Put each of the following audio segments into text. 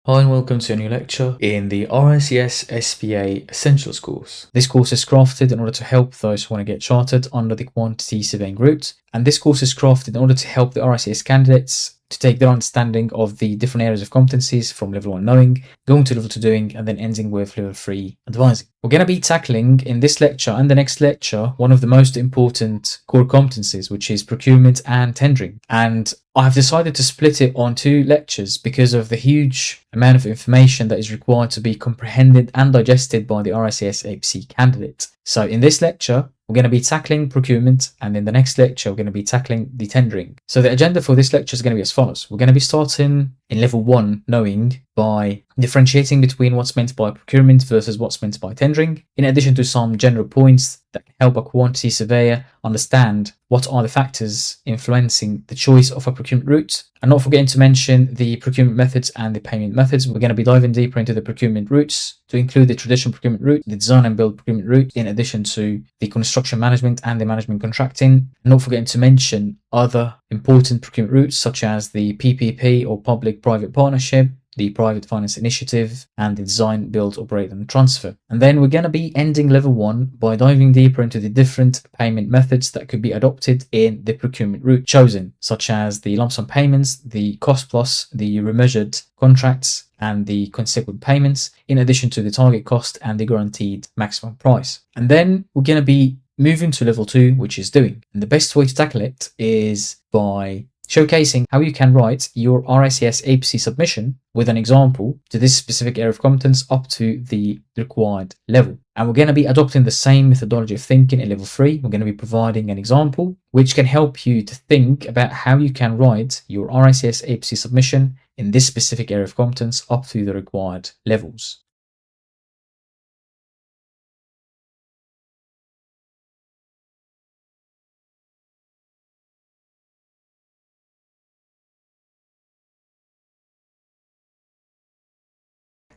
Hi and welcome to a new lecture in the RICS SPA Essentials course. This course is crafted in order to help those who want to get chartered under the quantity surveying route, and this course is crafted in order to help the RICS candidates to take their understanding of the different areas of competencies from level 1 knowing, going to level 2 doing, and then ending with level 3 advising. We're going to be tackling in this lecture and the next lecture one of the most important core competencies, which is procurement and tendering. And I've decided to split it on two lectures because of the huge amount of information that is required to be comprehended and digested by the RICS APC candidate. So in this lecture, we're going to be tackling procurement, and in the next lecture, we're going to be tackling the tendering. So the agenda for this lecture is going to be as follows. We're going to be starting in level 1 knowing by differentiating between what's meant by procurement versus what's meant by tendering, in addition to some general points that can help a quantity surveyor understand what are the factors influencing the choice of a procurement route, and not forgetting to mention the procurement methods and the payment methods. We're going to be diving deeper into the procurement routes to include the traditional procurement route, the design and build procurement route, in addition to the construction management and the management contracting, and not forgetting to mention other important procurement routes such as the PPP or public-private partnership, the private finance initiative, and the design, build, operate, and transfer. And then we're going to be ending level 1 by diving deeper into the different payment methods that could be adopted in the procurement route chosen, such as the lump sum payments, the cost plus, the remeasured contracts, and the consequent payments, in addition to the target cost and the guaranteed maximum price. And then we're going to be moving to level 2, which is doing. And the best way to tackle it is by showcasing how you can write your RICS APC submission with an example to this specific area of competence up to the required level. And we're going to be adopting the same methodology of thinking in level 3. We're going to be providing an example which can help you to think about how you can write your RICS APC submission in this specific area of competence up to the required levels.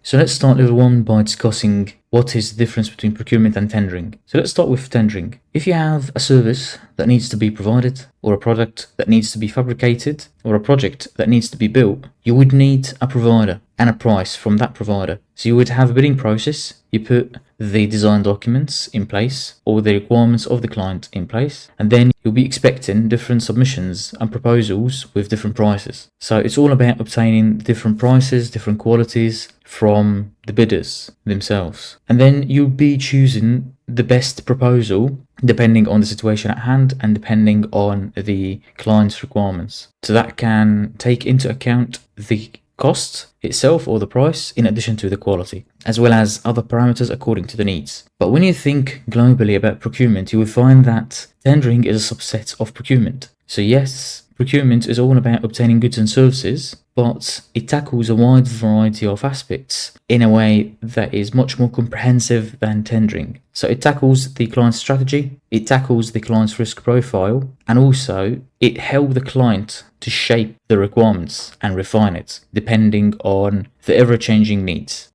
So let's start level 1 by discussing what is the difference between procurement and tendering. So let's start with tendering. If you have a service that needs to be provided, or a product that needs to be fabricated, or a project that needs to be built, you would need a provider and a price from that provider. So you would have a bidding process, you put the design documents in place, or the requirements of the client in place, and then you'll be expecting different submissions and proposals with different prices. So it's all about obtaining different prices, different qualities from the bidders themselves. And then you'll be choosing the best proposal depending on the situation at hand and depending on the client's requirements. So that can take into account the cost itself or the price in addition to the quality, as well as other parameters according to the needs. But when you think globally about procurement, you will find that tendering is a subset of procurement. So yes, procurement is all about obtaining goods and services, but it tackles a wide variety of aspects in a way that is much more comprehensive than tendering. So it tackles the client's strategy, it tackles the client's risk profile, and also it helps the client to shape the requirements and refine it depending on the ever-changing needs.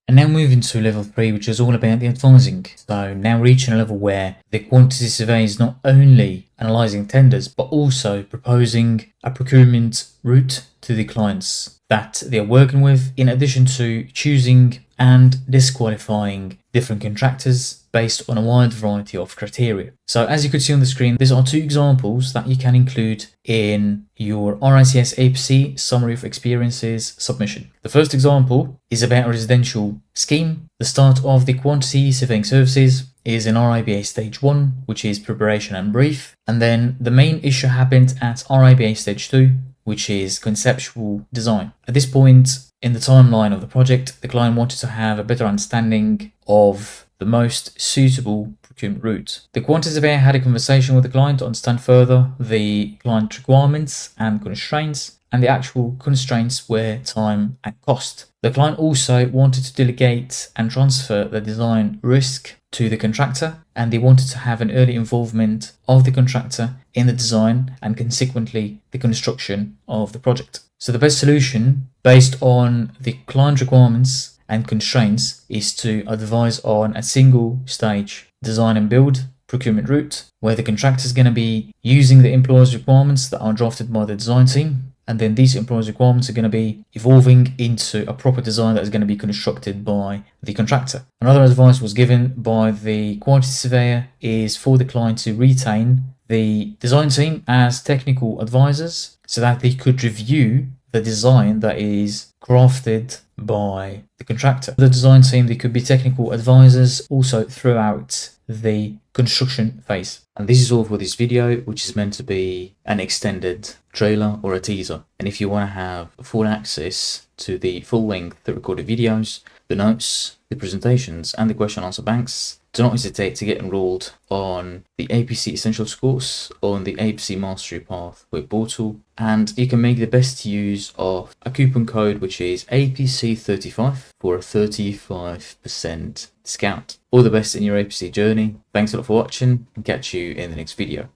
And now moving to level 3, which is all about the advising. So now reaching a level where the quantity survey is not only analysing tenders, but also proposing a procurement route to the clients that they're working with, in addition to choosing and disqualifying different contractors based on a wide variety of criteria. So as you could see on the screen, these are two examples that you can include in your RICS APC Summary of Experiences submission. The first example is about a residential scheme. The start of the quantity surveying services is in RIBA stage 1, which is preparation and brief. And then the main issue happened at RIBA stage 2, which is conceptual design. At this point in the timeline of the project, the client wanted to have a better understanding of the most suitable procurement route. The quantity surveyor had a conversation with the client to understand further the client requirements and constraints, and the actual constraints were time and cost. The client also wanted to delegate and transfer the design risk to the contractor, and they wanted to have an early involvement of the contractor in the design and consequently the construction of the project. So the best solution based on the client requirements and constraints is to advise on a single stage design and build procurement route, where the contractor is going to be using the employer's requirements that are drafted by the design team. And then these employer's requirements are going to be evolving into a proper design that is going to be constructed by the contractor. Another advice was given by the quantity surveyor is for the client to retain the design team as technical advisors so that they could review the design that is crafted by the contractor. The design team, they could be technical advisors also throughout the construction phase. And this is all for this video, which is meant to be an extended trailer or a teaser. And if you want to have full access to the full length, the recorded videos, the notes, the presentations, and the question answer banks, do not hesitate to get enrolled on the APC Essentials course on the APC Mastery Path web portal, and you can make the best use of a coupon code which is APC35 for a 35% discount. All the best in your APC journey. Thanks a lot for watching, and catch you in the next video.